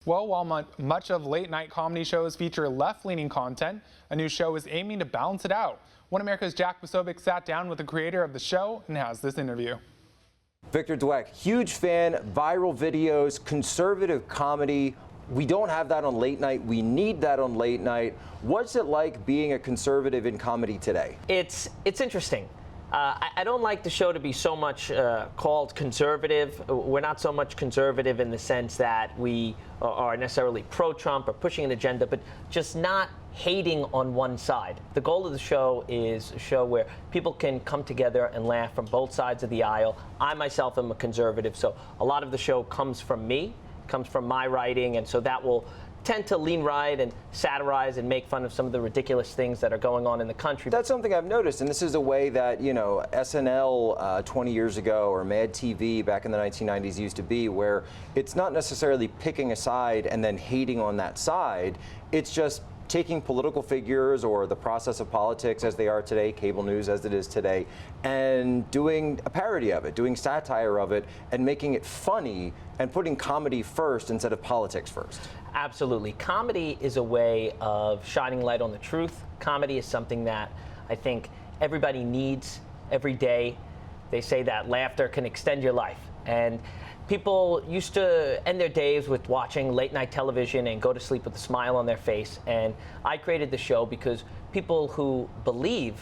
Well, while much of late-night comedy shows feature left-leaning content, a new show is aiming to balance it out. One America's Jack Posobiec sat down with the creator of the show and has this interview. Victor Dweck, huge fan, viral videos, conservative comedy. We don't have that on late night. We need that on late night. What's it like being a conservative in comedy today? It's interesting. I don't like the show to be so much called conservative. We're not so much conservative in the sense that we are necessarily pro-Trump or pushing an agenda, but just not hating on one side. The goal of the show is a show where people can come together and laugh from both sides of the aisle. I myself am a conservative, so a lot of the show comes from me, comes from my writing, and so that will tend to lean right and satirize and make fun of some of the ridiculous things that are going on in the country. That's something I've noticed, and this is a way that, you know, SNL 20 years ago or Mad TV back in the 1990s used to be, where it's not necessarily picking a side and then hating on that side. It's just taking political figures or the process of politics as they are today, cable news as it is today, and doing a parody of it, doing satire of it, and making it funny and putting comedy first instead of politics first. Absolutely. Comedy is a way of shining light on the truth. Comedy is something that I think everybody needs every day. They say that laughter can extend your life. And people used to end their days with watching late night television and go to sleep with a smile on their face. And I created the show because people who believe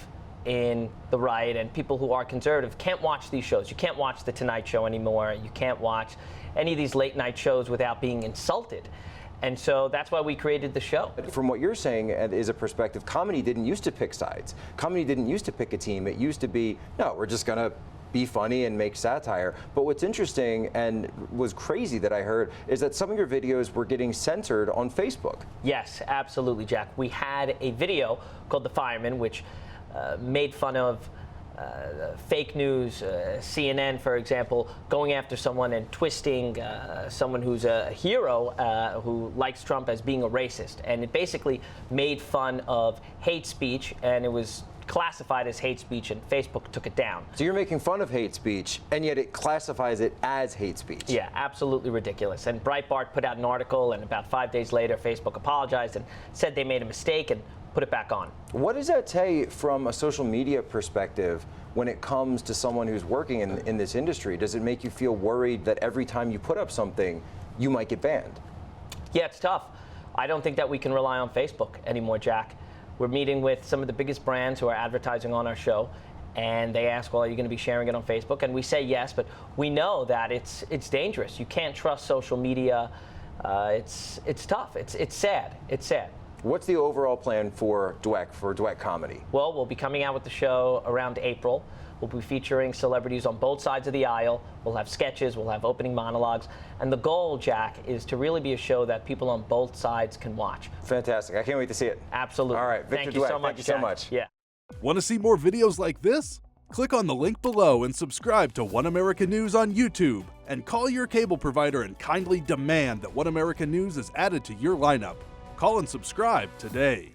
in the right and people who are conservative can't watch these shows. You can't watch The Tonight Show anymore. You can't watch any of these late night shows without being insulted. And so that's why we created the show. From what you're saying is a perspective, comedy didn't used to pick sides. Comedy didn't used to pick a team. It used to be, no, we're just going to be funny and make satire. But what's interesting and was crazy that I heard is that some of your videos were getting censored on Facebook. Yes, absolutely, Jack. We had a video called The Fireman, which made fun of fake news, CNN, for example, going after someone and twisting someone who's a hero who likes Trump as being a racist. And it basically made fun of hate speech, and it was classified as hate speech, and Facebook took it down. So you're making fun of hate speech, and yet it classifies it as hate speech. Yeah, absolutely ridiculous. And Breitbart put out an article, and about 5 days later, Facebook apologized and said they made a mistake and put it back on. What does that say from a social media perspective when it comes to someone who's working in this industry? Does it make you feel worried that every time you put up something, you might get banned? Yeah, it's tough. I don't think that we can rely on Facebook anymore, Jack. We're meeting with some of the biggest brands who are advertising on our show, and they ask, well, are you going to be sharing it on Facebook? And we say yes, but we know that it's dangerous. You can't trust social media. It's tough. It's sad. It's sad. What's the overall plan for Dweck Comedy? Well, we'll be coming out with the show around April. We'll be featuring celebrities on both sides of the aisle. We'll have sketches, we'll have opening monologues. And the goal, Jack, is to really be a show that people on both sides can watch. Fantastic. I can't wait to see it. Absolutely. All right, Victor Thank you Dweck, so much, thank you so Jack. much. Yeah. Want to see more videos like this? Click on the link below and subscribe to One America News on YouTube. And call your cable provider and kindly demand that One America News is added to your lineup. Call and subscribe today.